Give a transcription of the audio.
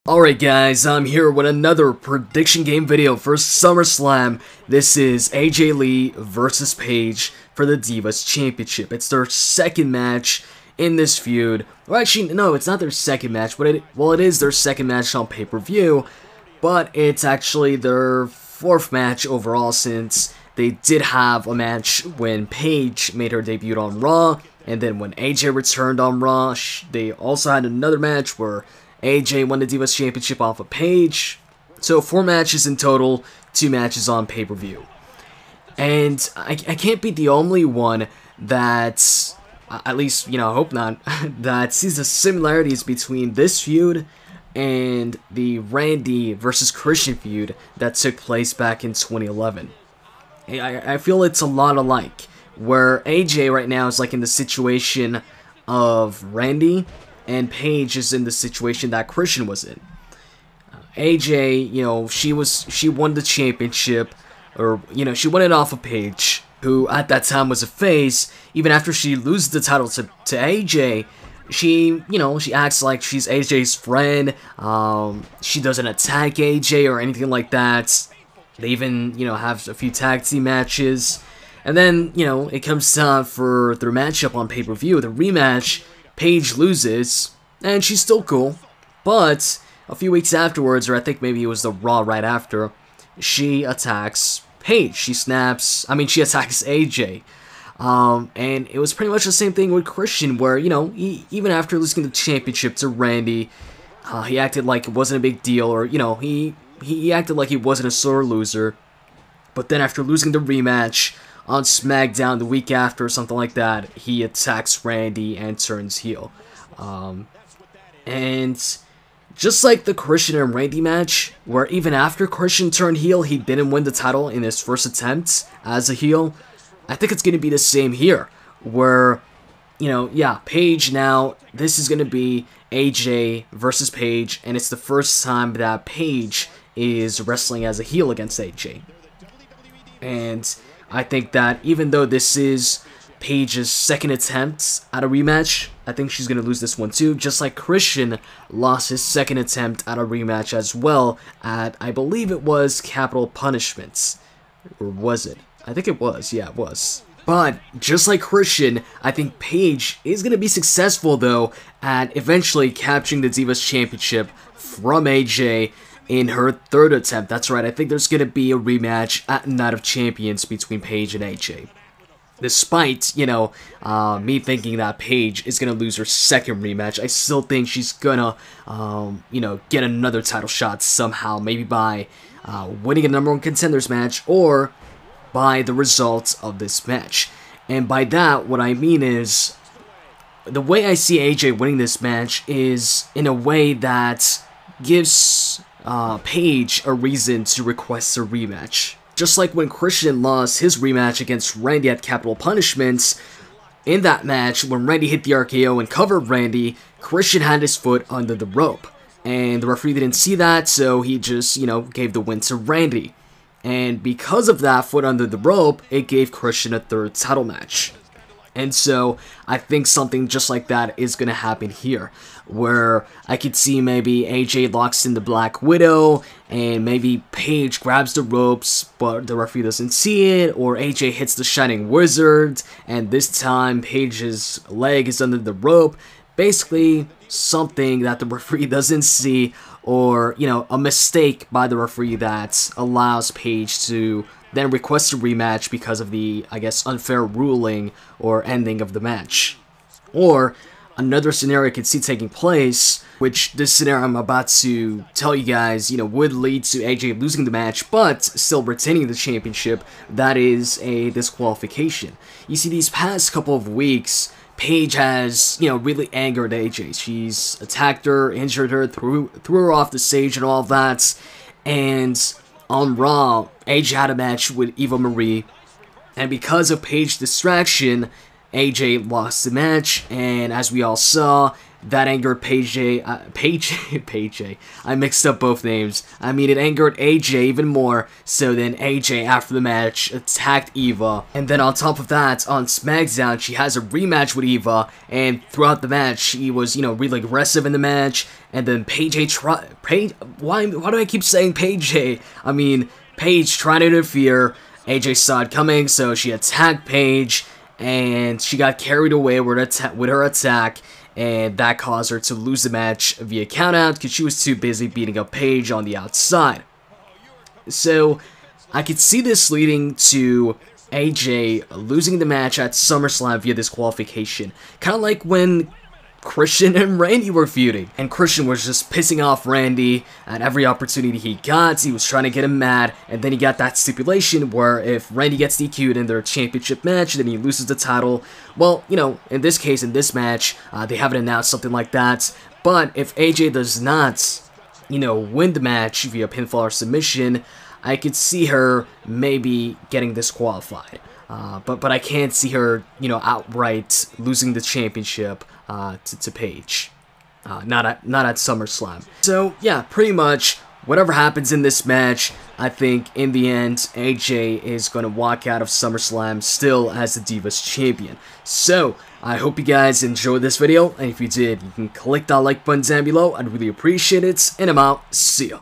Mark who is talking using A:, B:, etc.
A: Alright guys, I'm here with another prediction game video for SummerSlam. This is AJ Lee versus Paige for the Divas Championship. It's their second match in this feud. Well, actually, no, it's not their second match, but it is their second match on pay-per-view, but it's actually their fourth match overall, since they did have a match when Paige made her debut on Raw, and then when AJ returned on Raw, they also had another match where AJ won the Divas Championship off of Paige. So 4 matches in total, 2 matches on pay-per-view. And I can't be the only one that, at least, I hope not, that sees the similarities between this feud and the Randy versus Christian feud that took place back in 2011. I feel it's a lot alike, where AJ right now is like in the situation of Randy, and Paige is in the situation that Christian was in. AJ, she won the championship, or, she won it off of Paige, who at that time was a face. Even after she loses the title to AJ, she acts like she's AJ's friend. She doesn't attack AJ or anything like that. They even, have a few tag team matches. And then, it comes time for their matchup on pay-per-view, the rematch. Paige loses, and she's still cool, but a few weeks afterwards, or I think maybe it was the Raw right after, she attacks Paige. She attacks AJ. And it was pretty much the same thing with Christian, where, even after losing the championship to Randy, he acted like it wasn't a big deal, or, he acted like he wasn't a sore loser. But then after losing the rematch on SmackDown the week after, or something like that, he attacks Randy and turns heel. And just like the Christian and Randy match, where even after Christian turned heel, he didn't win the title in his first attempt as a heel, I think it's going to be the same here, where, Paige now, this is going to be AJ versus Paige, and it's the first time that Paige is wrestling as a heel against AJ. And I think that even though this is Paige's second attempt at a rematch, I think she's going to lose this one too, just like Christian lost his second attempt at a rematch as well at, I believe it was Capital Punishments. Or was it? I think it was. Yeah, it was. But just like Christian, I think Paige is going to be successful though at eventually capturing the Divas Championship from AJ in her third attempt. That's right, I think there's going to be a rematch at Night of Champions between Paige and AJ. Despite, me thinking that Paige is going to lose her second rematch, I still think she's going to, get another title shot somehow. Maybe by winning a #1 contenders match, or by the results of this match. And by that, what I mean is, the way I see AJ winning this match is in a way that gives Paige a reason to request a rematch. Just like when Christian lost his rematch against Randy at Capital Punishments, in that match, when Randy hit the RKO and covered Randy, Christian had his foot under the rope. And the referee didn't see that, so he just, gave the win to Randy. And because of that foot under the rope, it gave Christian a third title match. And so, I think something just like that is going to happen here, where I could see maybe AJ locks in the Black Widow, and maybe Paige grabs the ropes, but the referee doesn't see it, or AJ hits the Shining Wizard, and this time Paige's leg is under the rope. Basically, something that the referee doesn't see, or, a mistake by the referee that allows Paige to then request a rematch because of the, I guess, unfair ruling or ending of the match. Or another scenario I could see taking place, which this scenario I'm about to tell you guys, would lead to AJ losing the match, but still retaining the championship. That is a disqualification. You see, these past couple of weeks, Paige has, really angered AJ. She's attacked her, injured her, threw her off the stage and all that. And on Raw, AJ had a match with Eva Marie, and because of Paige's distraction, AJ lost the match, and as we all saw, that angered Paige, I mixed up both names. I mean, it angered AJ even more, so then AJ, after the match, attacked Eva. And then on top of that, on SmackDown, she has a rematch with Eva, and throughout the match, she was, you know, really aggressive in the match, and then why do I keep saying Paige? I mean, Paige tried to interfere, AJ saw it coming, so she attacked Paige, and she got carried away with her attack, and that caused her to lose the match via countout because she was too busy beating up Paige on the outside. So, I could see this leading to AJ losing the match at SummerSlam via disqualification. Kind of like when Christian and Randy were feuding, and Christian was just pissing off Randy at every opportunity he got. He was trying to get him mad, and then he got that stipulation where if Randy gets DQ'd in their championship match, then he loses the title. Well, you know, in this case, in this match, they haven't announced something like that, but if AJ does not, you know, win the match via pinfall or submission, I could see her maybe getting disqualified. But I can't see her, you know, outright losing the championship to Paige. Not at SummerSlam. So, yeah, pretty much, whatever happens in this match, I think, in the end, AJ is going to walk out of SummerSlam still as the Divas Champion. So, I hope you guys enjoyed this video, and if you did, you can click that like button down below. I'd really appreciate it, and I'm out. See ya.